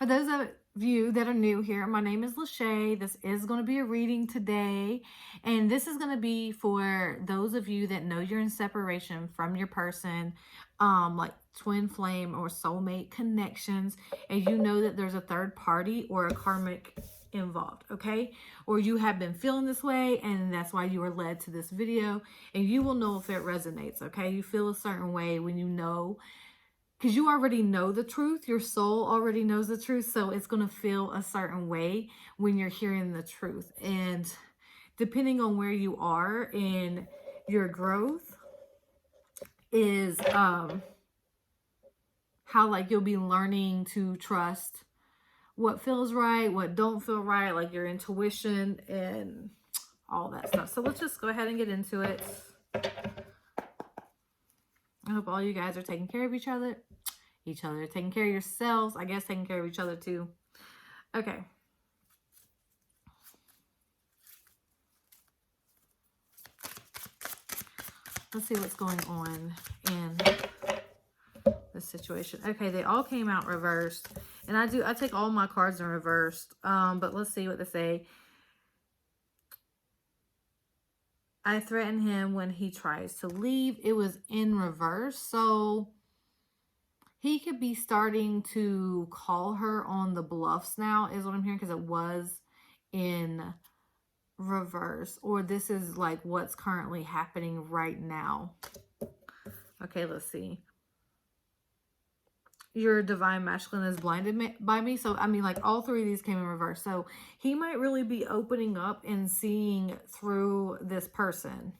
For those of you that are new here, my name is Lachey. This is going to be a reading today, and this is going to be for those of you that know you're in separation from your person, like twin flame or soulmate connections, and you know that there's a third party or a karmic involved, okay? Or you have been feeling this way, and that's why you were led to this video, and you will know if it resonates, okay? You feel a certain way when you know, because you already know the truth. Your soul already knows the truth, so it's going to feel a certain way when you're hearing the truth. And depending on where you are in your growth is how like you'll be learning to trust what feels right, what don't feel right, like your intuition and all that stuff. So let's just go ahead and get into it. I hope all you guys are taking care of each other, taking care of yourselves, I guess taking care of each other too. Okay. Let's see what's going on in this situation. Okay, they all came out reversed. And I take all my cards in reversed. But let's see what they say. I threaten him when he tries to leave. It was in reverse. So he could be starting to call her on the bluffs now, is what I'm hearing, because it was in reverse. Or this is like what's currently happening right now. Okay, let's see. Your divine masculine is blinded by me. So, I mean, like all three of these came in reverse. So he might really be opening up and seeing through this person.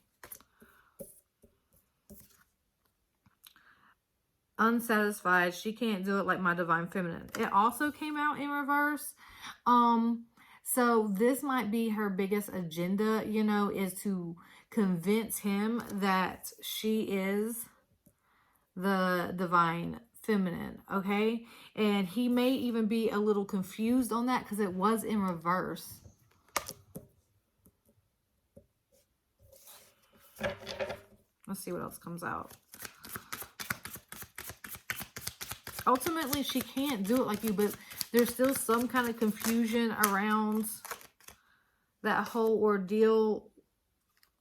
Unsatisfied. She can't do it like my divine feminine. It also came out in reverse. So this might be her biggest agenda, you know, is to convince him that she is the divine feminine, okay? And he may even be a little confused on that because it was in reverse. Let's see what else comes out. Ultimately, she can't do it like you, but there's still some kind of confusion around that whole ordeal.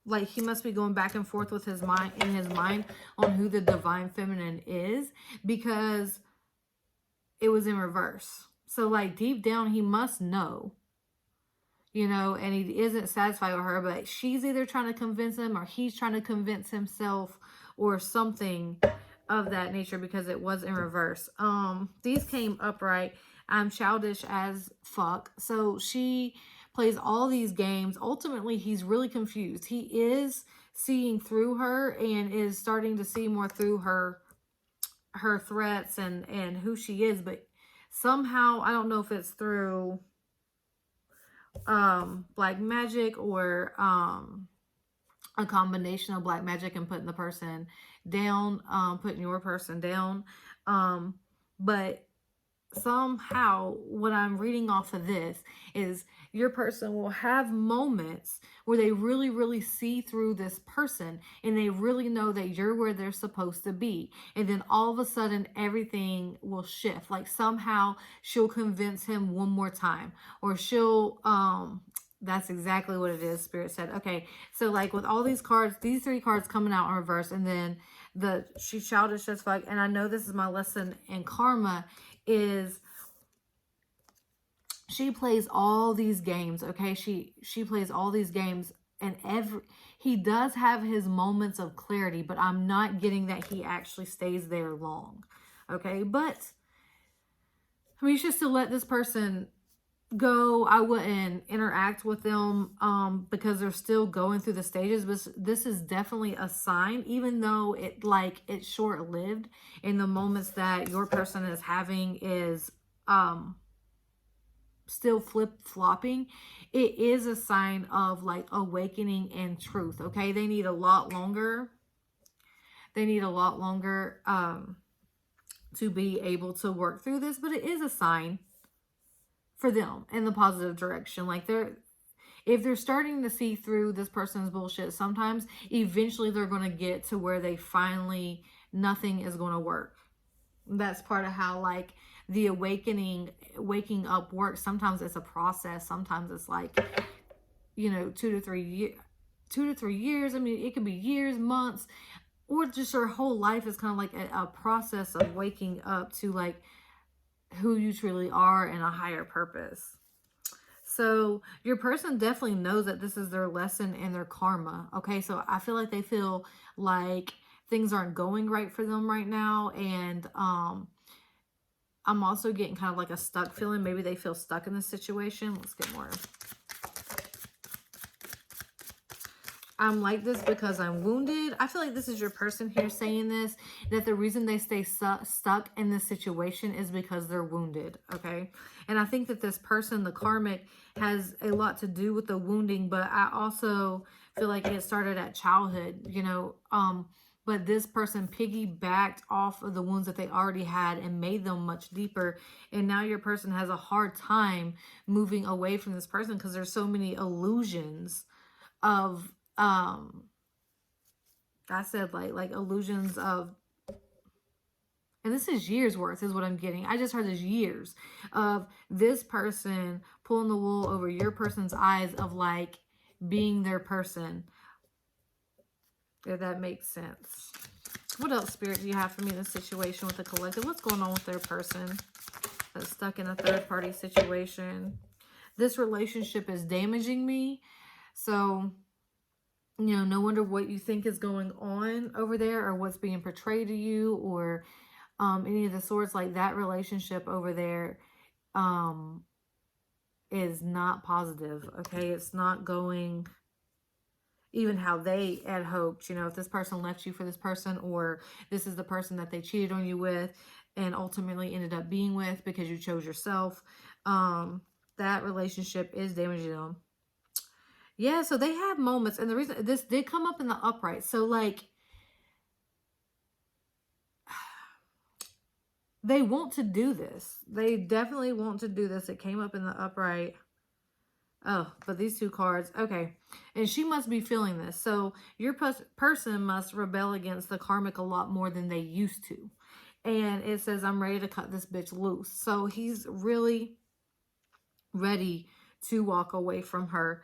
Like he must be going back and forth with his mind, in his mind, on who the divine feminine is, because it was in reverse. So like deep down, he must know, you know, and he isn't satisfied with her, but she's either trying to convince him or he's trying to convince himself or something of that nature, because it was in reverse. These came upright. I'm childish as fuck. So she plays all these games. Ultimately, he's really confused. He is seeing through her and is starting to see more through her threats and who she is, but somehow, I don't know if it's through black magic or a combination of black magic and putting the person down, putting your person down, but somehow what I'm reading off of this is your person will have moments where they really see through this person and they really know that you're where they're supposed to be, and then all of a sudden everything will shift. Like somehow she'll convince him one more time, or she'll that's exactly what it is, Spirit said. Okay, so like with all these cards, these three cards coming out in reverse, and then she's childish as fuck, and I know this is my lesson in karma, is she plays all these games, okay? She plays all these games, and he does have his moments of clarity, but I'm not getting that he actually stays there long, okay? But I mean, it's just to let this person go. I wouldn't interact with them because they're still going through the stages, but this is definitely a sign, even though it's short-lived, in the moments that your person is having is still flip-flopping. It is a sign of like awakening and truth, okay? They need a lot longer to be able to work through this, but it is a sign for them in the positive direction. Like if they're starting to see through this person's bullshit, sometimes eventually they're going to get to where they finally, nothing is going to work. That's part of how like the awakening, waking up works. Sometimes it's a process. Sometimes it's like, you know, 2 to 3 years. I mean, it could be years, months, or just your whole life is kind of like a process of waking up to like who you truly are and a higher purpose. So your person definitely knows that this is their lesson and their karma. Okay, so I feel like they feel like things aren't going right for them right now, and I'm also getting kind of like a stuck feeling. Maybe they feel stuck in this situation. Let's get more. I'm like this because I'm wounded. I feel like this is your person here saying this, that the reason they stay stuck in this situation is because they're wounded, okay? And I think that this person, the karmic, has a lot to do with the wounding, but I also feel like it started at childhood, you know, but this person piggybacked off of the wounds that they already had and made them much deeper. And now your person has a hard time moving away from this person because there's so many illusions of I said like illusions of, and this is years worth is what I'm getting. I just heard this years of this person pulling the wool over your person's eyes of like being their person. If that makes sense. What else, Spirit, do you have for me in this situation with the collective? What's going on with their person that's stuck in a third party situation? This relationship is damaging me. So, you know, no wonder what you think is going on over there or what's being portrayed to you or any of the sorts. Like that relationship over there is not positive, okay? It's not going even how they had hoped. You know, if this person left you for this person, or this is the person that they cheated on you with and ultimately ended up being with because you chose yourself, that relationship is damaging them. Yeah, so they have moments, and the reason this did come up in the upright, so like they want to do this. They definitely want to do this. It came up in the upright. Oh, but these two cards, okay. And she must be feeling this. So your person must rebel against the karmic a lot more than they used to. And it says, I'm ready to cut this bitch loose. So he's really ready to walk away from her.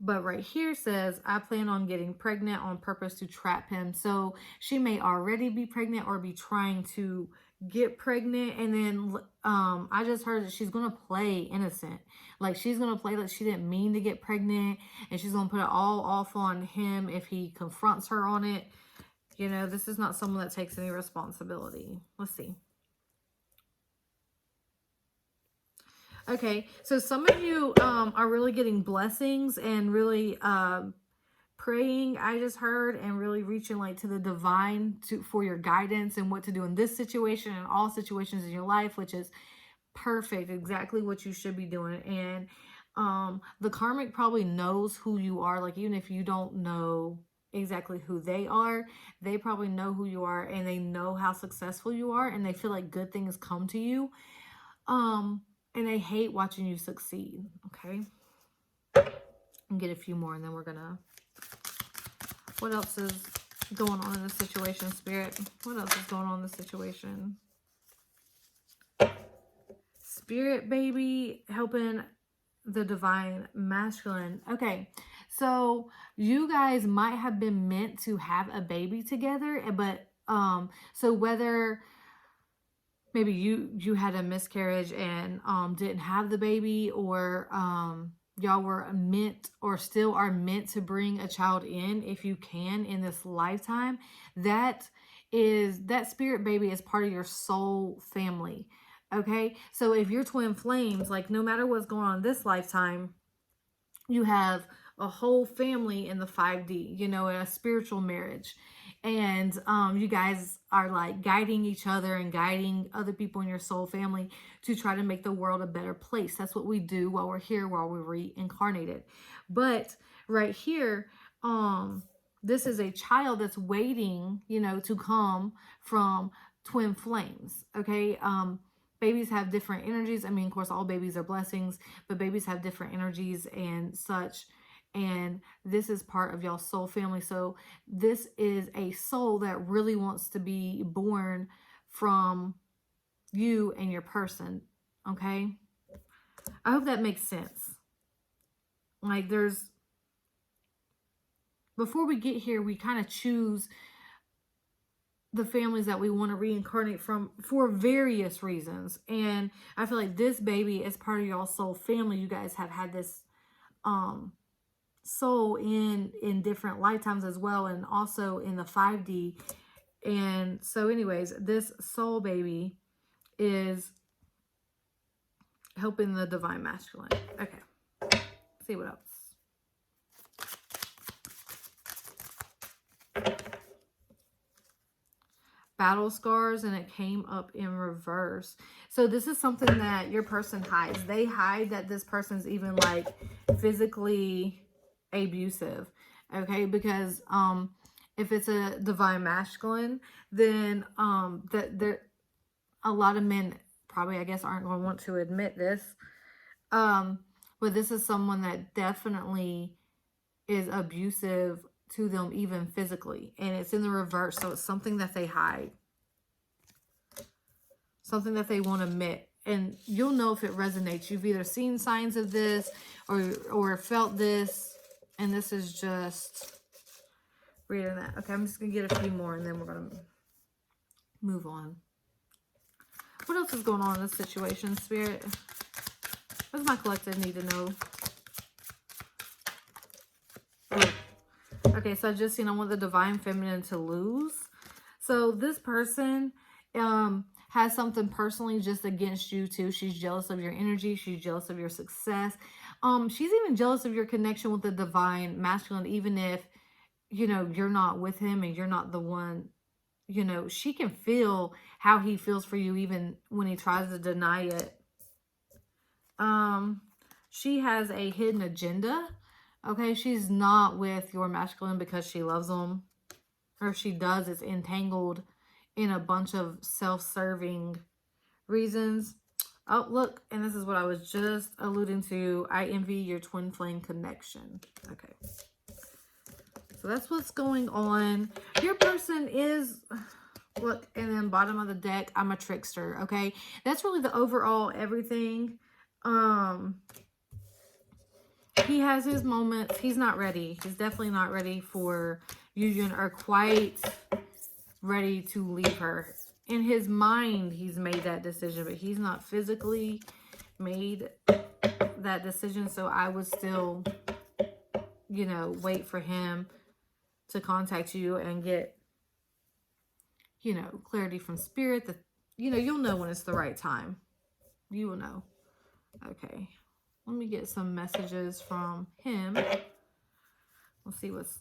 But right here says, I plan on getting pregnant on purpose to trap him. So she may already be pregnant or be trying to get pregnant. And then I just heard that she's going to play innocent. Like she's going to play like she didn't mean to get pregnant. And she's going to put it all off on him if he confronts her on it. You know, this is not someone that takes any responsibility. Let's see. Okay, so some of you are really getting blessings and really praying, I just heard, and really reaching like to the divine for your guidance and what to do in this situation and all situations in your life, which is perfect, exactly what you should be doing. And the karmic probably knows who you are, like even if you don't know exactly who they are, they probably know who you are and they know how successful you are and they feel like good things come to you. And they hate watching you succeed, okay? And get a few more, and then we're gonna... What else is going on in this situation, Spirit? What else is going on in this situation? Spirit, baby, helping the divine masculine. Okay, so you guys might have been meant to have a baby together, but so whether... maybe you had a miscarriage and didn't have the baby, or y'all were meant or still are meant to bring a child if you can in this lifetime. That spirit baby is part of your soul family. Okay, so if you're twin flames, like no matter what's going on in this lifetime, you have a whole family in the 5D, you know, in a spiritual marriage. And you guys are like guiding each other and guiding other people in your soul family to try to make the world a better place. That's what we do while we're here, while we're reincarnated. But right here, this is a child that's waiting, you know, to come from twin flames. Okay. Babies have different energies. I mean, of course, all babies are blessings, but babies have different energies and such. And this is part of y'all's soul family. So this is a soul that really wants to be born from you and your person. Okay? I hope that makes sense. Like, before we get here, we kind of choose the families that we want to reincarnate from for various reasons. And I feel like this baby is part of y'all's soul family. You guys have had this soul in different lifetimes as well, and also in the 5D. And so anyways, this soul baby is helping the divine masculine. Okay, let's see what else. Battle scars, and it came up in reverse. So this is something that your person hides. They hide that this person's even like physically abusive. Okay, because if it's a divine masculine, then that there a lot of men probably, I guess, aren't going to want to admit this. But this is someone that definitely is abusive to them, even physically, and it's in the reverse. So it's something that they hide, something that they won't admit. And you'll know if it resonates. You've either seen signs of this or felt this, and this is just reading that. Okay, I'm just gonna get a few more and then we're gonna move on. What else is going on in this situation, Spirit? What does my collective need to know? Okay, so I just seen I want the divine feminine to lose. So this person has something personally just against you too. She's jealous of your energy. She's jealous of your success. She's even jealous of your connection with the divine masculine, even if, you know, you're not with him and you're not the one. You know, she can feel how he feels for you even when he tries to deny it. She has a hidden agenda. Okay, she's not with your masculine because she loves them. Or if she does, it's entangled in a bunch of self-serving reasons. Oh, look, and this is what I was just alluding to. I envy your twin flame connection. Okay. So that's what's going on. Your person is, look, and then bottom of the deck, I'm a trickster, okay? That's really the overall everything. He has his moments. He's not ready. He's definitely not ready for union or quite ready to leave her. In his mind, he's made that decision, but he's not physically made that decision. So I would still, you know, wait for him to contact you and get, you know, clarity from spirit that, you know, you'll know when it's the right time. You will know. Okay. Let me get some messages from him. Let's see what's...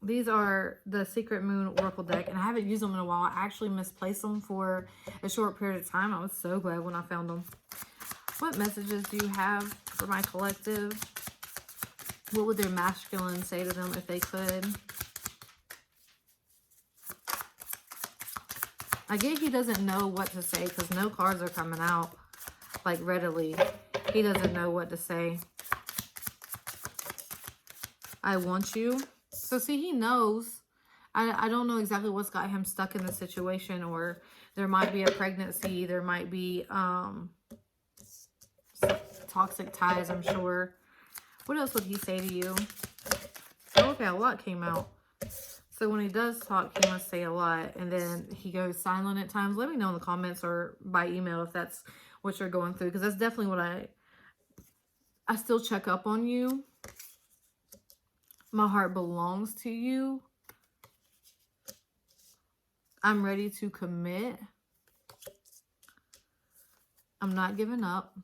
These are the Secret Moon Oracle deck, and I haven't used them in a while. I actually misplaced them for a short period of time. I was so glad when I found them. What messages do you have for my collective? What would their masculine say to them if they could? I get he doesn't know what to say because no cards are coming out like readily. He doesn't know what to say. I want you. So see, he knows. I don't know exactly what's got him stuck in the situation, or there might be a pregnancy. There might be toxic ties, I'm sure. What else would he say to you? Oh, okay, a lot came out. So when he does talk, he must say a lot. And then he goes silent at times. Let me know in the comments or by email if that's what you're going through. Because that's definitely what I still check up on you. My heart belongs to you. I'm ready to commit. I'm not giving up.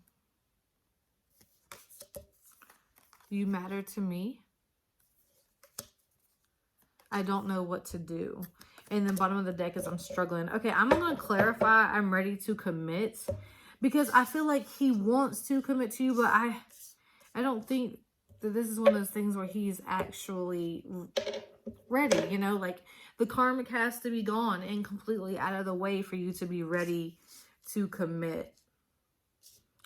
You matter to me. I don't know what to do. And then bottom of the deck is I'm struggling. Okay, I'm going to clarify I'm ready to commit. Because I feel like he wants to commit to you, but I don't think that this is one of those things where he's actually ready. You know, like the karmic has to be gone and completely out of the way for you to be ready to commit.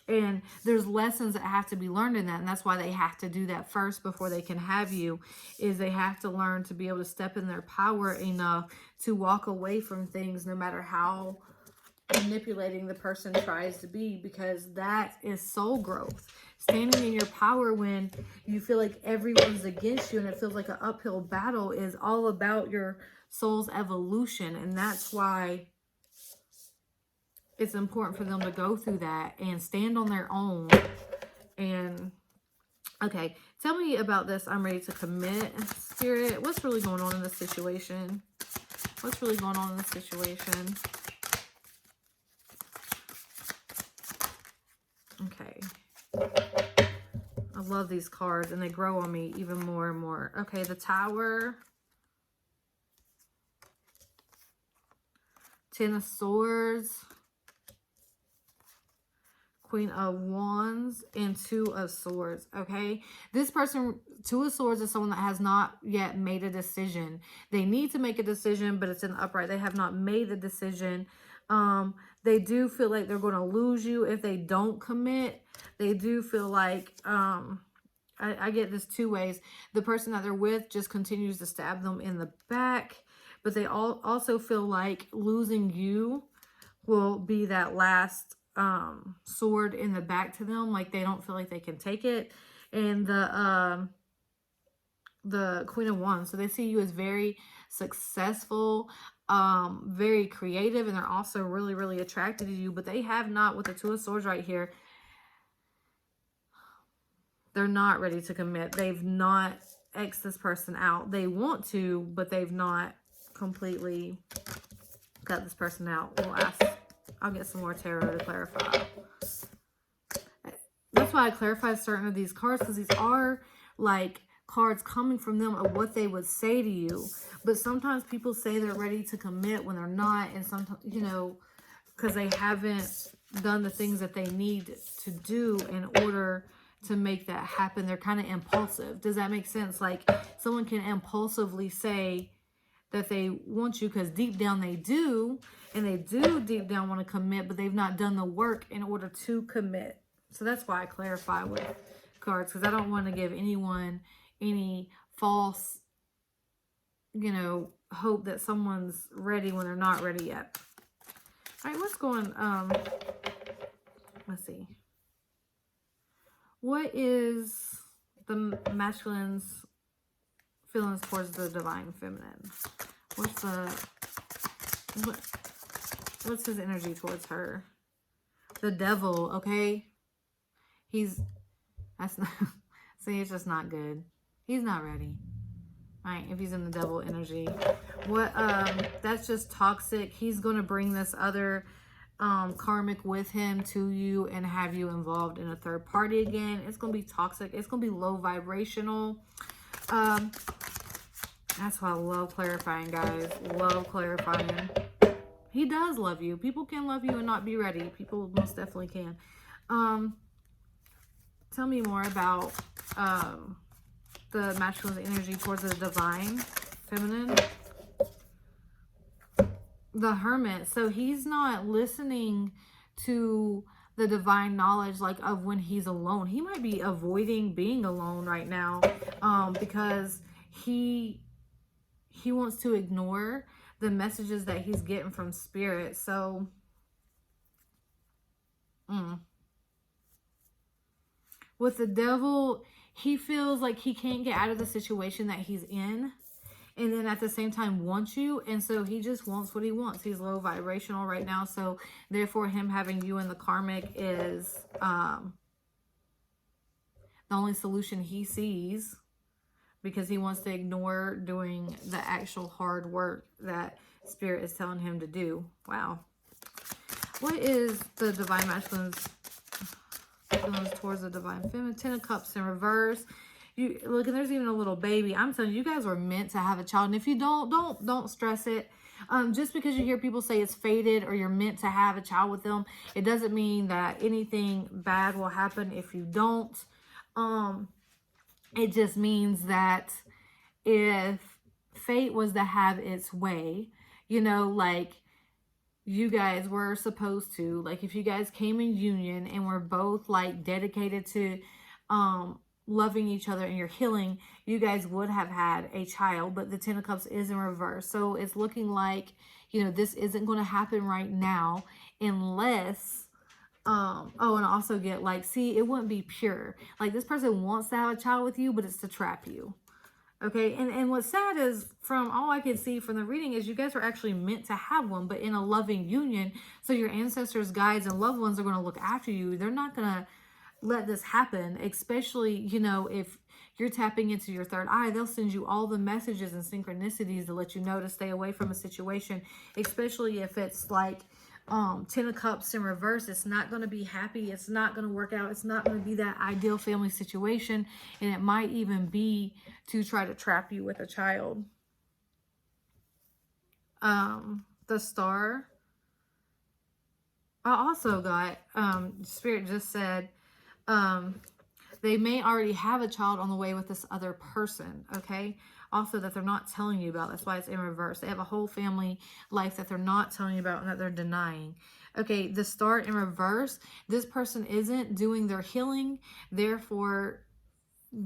And there's lessons that have to be learned in that. And that's why they have to do that first before they can have you, is they have to learn to be able to step in their power enough to walk away from things no matter how manipulating the person tries to be, because that is soul growth. Standing in your power when you feel like everyone's against you and it feels like an uphill battle is all about your soul's evolution. And that's why it's important for them to go through that and stand on their own. And okay, tell me about this. I'm ready to commit, Spirit. What's really going on in this situation? What's really going on in this situation? Okay. I love these cards, and they grow on me even more and more. Okay, the Tower. 10 of Swords. Queen of Wands, and 2 of Swords. Okay, this person, 2 of Swords, is someone that has not yet made a decision. They need to make a decision, but it's an upright. They have not made a decision. They do feel like they're going to lose you if they don't commit. They do feel like I get this 2 ways. The person that they're with just continues to stab them in the back, but they also feel like losing you will be that last sword in the back to them. Like they don't feel like they can take it. And the Queen of Wands, so they see you as very successful, very creative, and they're also really, really attracted to you. But they have not, with the 2 of Swords right here, they're not ready to commit. They've not X'd this person out. They want to, but they've not completely cut this person out. We'll ask, I'll get some more tarot to clarify. That's why I clarified certain of these cards, because these are like cards coming from them of what they would say to you. But sometimes people say they're ready to commit when they're not. And sometimes, you know, because they haven't done the things that they need to do in order to make that happen. They're kind of impulsive. Does that make sense? Like someone can impulsively say that they want you because deep down they do, and they do deep down want to commit, but they've not done the work in order to commit. So that's why I clarify with cards, because I don't want to give anyone any false, you know, hope that someone's ready when they're not ready yet. All right, what's going, let's see. What is the masculine's feelings towards the divine feminine? What's his energy towards her? The Devil, okay? That's not, see, it's just not good. He's not ready. Right, if he's in the Devil energy. That's just toxic. He's going to bring this other karmic with him to you and have you involved in a third party again. It's going to be toxic. It's going to be low vibrational. That's why I love clarifying, guys. Love clarifying. He does love you. People can love you and not be ready. People most definitely can. Tell me more about the masculine energy towards the divine feminine. The Hermit. So he's not listening to the divine knowledge like of when he's alone. He might be avoiding being alone right now because he wants to ignore the messages that he's getting from spirit. So with the Devil, he feels like he can't get out of the situation that he's in, and then at the same time wants you, and so he just wants what he wants. He's low vibrational right now, so therefore him having you in the karmic is the only solution he sees, because he wants to ignore doing the actual hard work that spirit is telling him to do. Wow. What is the divine masculine's feelings towards the divine feminine? 10 of Cups in reverse. You look, and there's even a little baby. I'm telling you, you guys were meant to have a child. And if you don't stress it. Just because you hear people say it's fated or you're meant to have a child with them, it doesn't mean that anything bad will happen if you don't. It just means that if fate was to have its way, you know, like you guys were supposed to, like if you guys came in union and were both like dedicated to loving each other and you're healing, you guys would have had a child, but the Ten of Cups is in reverse. So it's looking like, you know, this isn't going to happen right now unless, oh, and I also get like, see, it wouldn't be pure. Like this person wants to have a child with you, but it's to trap you. Okay, and what's sad is, from all I can see from the reading, is you guys were actually meant to have one, but in a loving union. So your ancestors, guides, and loved ones are going to look after you. They're not going to let this happen, especially, you know, if you're tapping into your third eye. They'll send you all the messages and synchronicities to let you know to stay away from a situation, especially if it's like Ten of Cups in reverse. It's not going to be happy. It's not going to work out. It's not going to be that ideal family situation, and it might even be to try to trap you with a child. The Star. I also got Spirit just said they may already have a child on the way with this other person. Okay, also that they're not telling you about. That's why it's in reverse. They have a whole family life that they're not telling you about and that they're denying. Okay, the Star in reverse. This person isn't doing their healing, therefore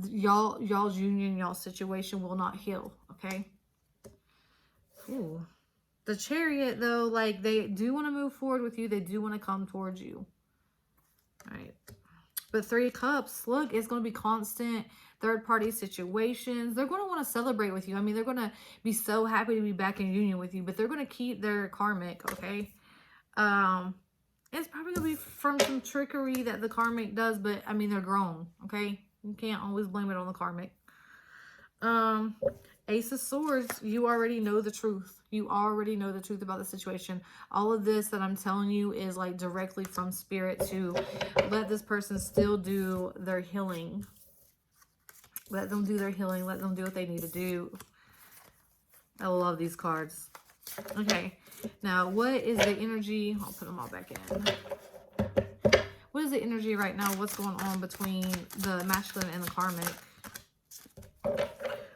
y'all's union, y'all's situation will not heal. Okay. Ooh. The Chariot, though, like, they do want to move forward with you. They do want to come towards you. All right. But Three of Cups, look, it's going to be constant third-party situations. They're going to want to celebrate with you. I mean, they're going to be so happy to be back in union with you, but they're going to keep their karmic, okay? It's probably going to be from some trickery that the karmic does, but, I mean, they're grown, okay? You can't always blame it on the karmic. Ace of Swords, you already know the truth. You already know the truth about the situation. All of this that I'm telling you is like directly from Spirit to let this person still do their healing. Let them do their healing. Let them do what they need to do. I love these cards. Okay. Now, what is the energy? I'll put them all back in. What is the energy right now? What's going on between the masculine and the karmic?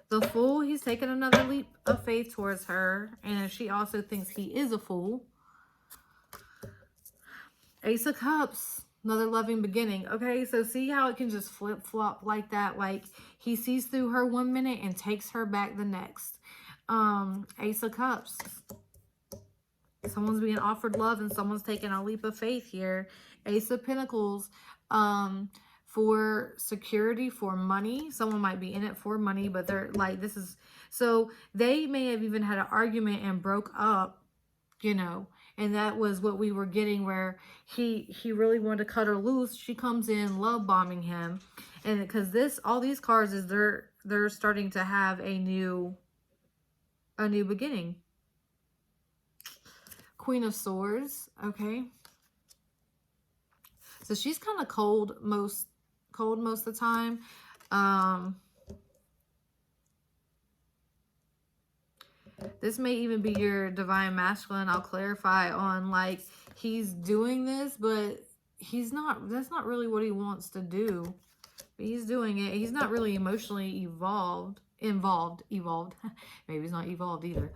The Fool, he's taking another leap of faith towards her. And she also thinks he is a fool. Ace of Cups, another loving beginning. Okay, so see how it can just flip-flop like that? Like, he sees through her 1 minute and takes her back the next. Ace of Cups. Someone's being offered love and someone's taking a leap of faith here. Ace of Pentacles. For security, for money. Someone might be in it for money, but they're like, this is, so they may have even had an argument and broke up, you know, and that was what we were getting, where he really wanted to cut her loose. She comes in love bombing him, and because all these cards is they're starting to have a new beginning. Queen of Swords. Okay, so she's kind of cold most of the time. This may even be your divine masculine. I'll clarify on, like, he's doing this, but that's not really what he wants to do. But he's doing it. He's not really emotionally involved. Maybe he's not evolved either.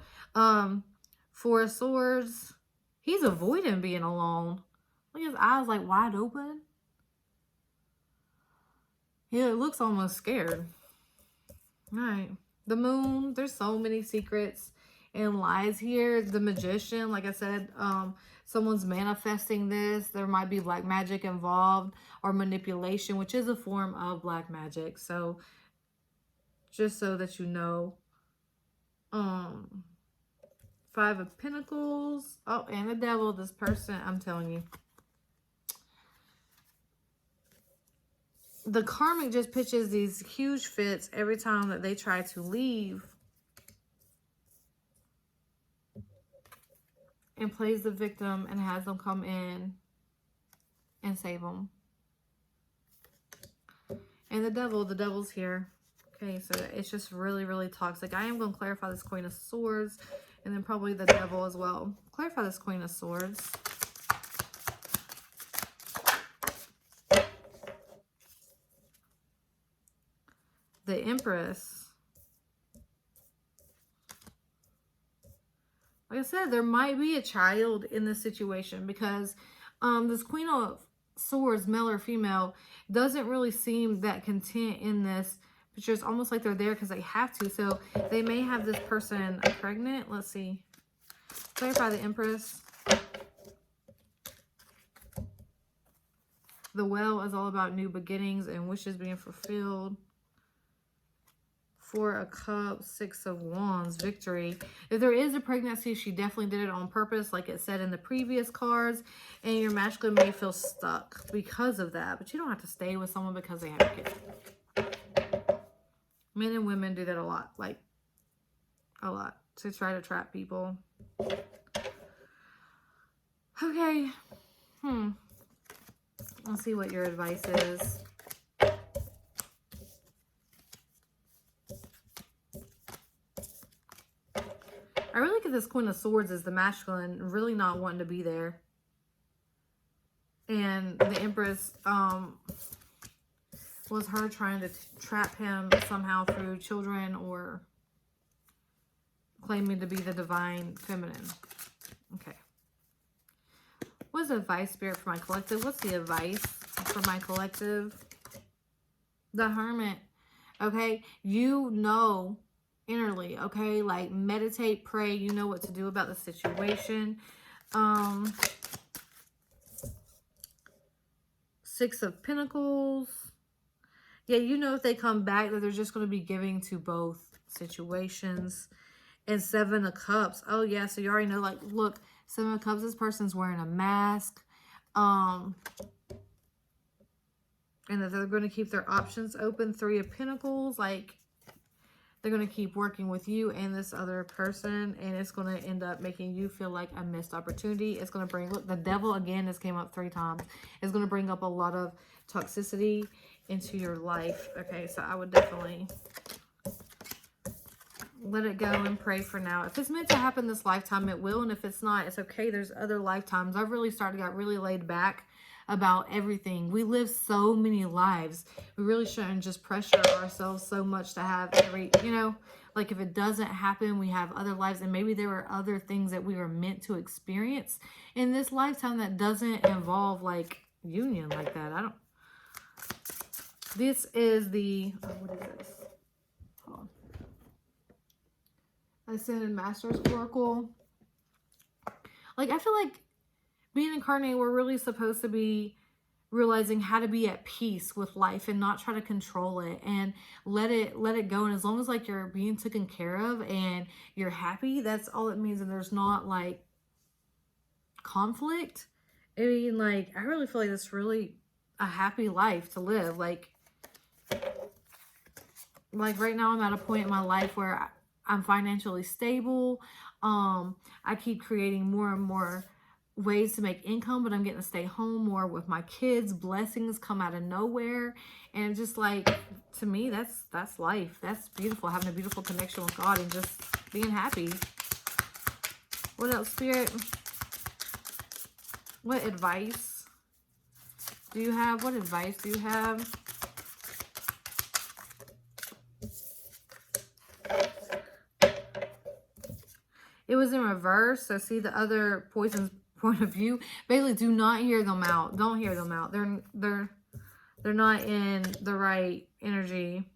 Four of Swords. He's avoiding being alone. Look at his eyes, like, wide open. Yeah, it looks almost scared. All right. The Moon, there's so many secrets and lies here. The Magician, like I said, someone's manifesting this. There might be black magic involved, or manipulation, which is a form of black magic. So, just so that you know. Five of Pentacles. Oh, and the Devil, this person, I'm telling you. The karmic just pitches these huge fits every time that they try to leave and plays the victim and has them come in and save them. And the devil's here. Okay, so it's just really, really toxic. I am going to clarify this Queen of Swords and then probably the Devil as well. Clarify this Queen of Swords. The Empress. Like I said, there might be a child in this situation because this Queen of Swords, male or female, doesn't really seem that content in this picture. It's almost like they're there because they have to. So they may have this person pregnant. Let's see. Clarify the Empress. The Well is all about new beginnings and wishes being fulfilled. Four of Cups, Six of Wands, victory. If there is a pregnancy, she definitely did it on purpose, like it said in the previous cards. And your masculine may feel stuck because of that. But you don't have to stay with someone because they have a kid. Men and women do that a lot. Like, a lot. To try to trap people. Okay. Let's see what your advice is. I really get this Queen of Swords as the masculine really not wanting to be there. And the Empress was her trying to trap him somehow through children or claiming to be the divine feminine. Okay. What's advice, Spirit, for my collective? What's the advice for my collective? The Hermit. Okay. You know innerly, okay? Like, meditate, pray. You know what to do about the situation. Six of Pentacles. Yeah, you know if they come back that they're just going to be giving to both situations. And Seven of Cups. Oh, yeah, so you already know, like, look, Seven of Cups, this person's wearing a mask. And that they're going to keep their options open. Three of Pentacles, like, they're going to keep working with you and this other person, and it's going to end up making you feel like a missed opportunity. It's going to bring, look, the Devil, again, this came up 3 times. It's going to bring up a lot of toxicity into your life. Okay, so I would definitely let it go and pray for now. If it's meant to happen this lifetime, it will, and if it's not, it's okay. There's other lifetimes. I've really got really laid back about everything. We live so many lives. We really shouldn't just pressure ourselves so much to have every, you know, like if it doesn't happen, we have other lives, and maybe there were other things that we were meant to experience in this lifetime that doesn't involve like union like that. I don't. This is the, oh, what is this? Hold on. Ascended Masters Oracle. Like, I feel like being incarnated, we're really supposed to be realizing how to be at peace with life and not try to control it and let it go. And as long as like you're being taken care of and you're happy, that's all it means. And there's not like conflict. I mean, like, I really feel like it's really a happy life to live. Like right now I'm at a point in my life where I'm financially stable. I keep creating more and more ways to make income, but I'm getting to stay home more with my kids. Blessings come out of nowhere. And just like, to me, that's life. That's beautiful. Having a beautiful connection with God and just being happy. What else, Spirit? What advice do you have? What advice do you have? It was in reverse. So see the other poison's point of view. Basically, do not hear them out. Don't hear them out. They're not in the right energy.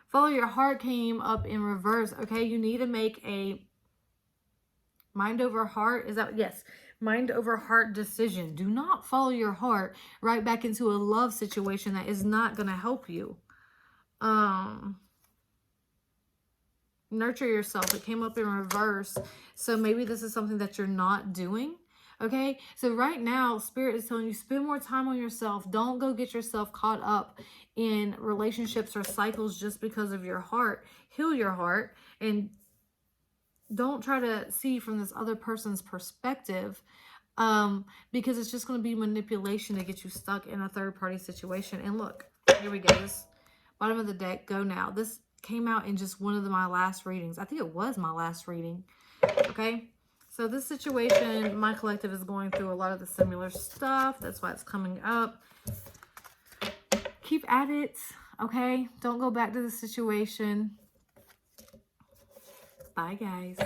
Follow your heart came up in reverse. Okay, you need to make a mind over heart. Is that, yes, mind over heart decision. Do not follow your heart right back into a love situation that is not going to help you. Nurture yourself. It came up in reverse. So maybe this is something that you're not doing. Okay. So right now, Spirit is telling you, spend more time on yourself. Don't go get yourself caught up in relationships or cycles just because of your heart. Heal your heart and don't try to see from this other person's perspective, because it's just going to be manipulation to get you stuck in a third party situation. And look, here we go. This bottom of the deck, go now. This came out in just one of my last readings. I think it was my last reading. Okay. So this situation, my collective is going through a lot of the similar stuff. That's why it's coming up. Keep at it. Okay. Don't go back to the situation. Bye, guys.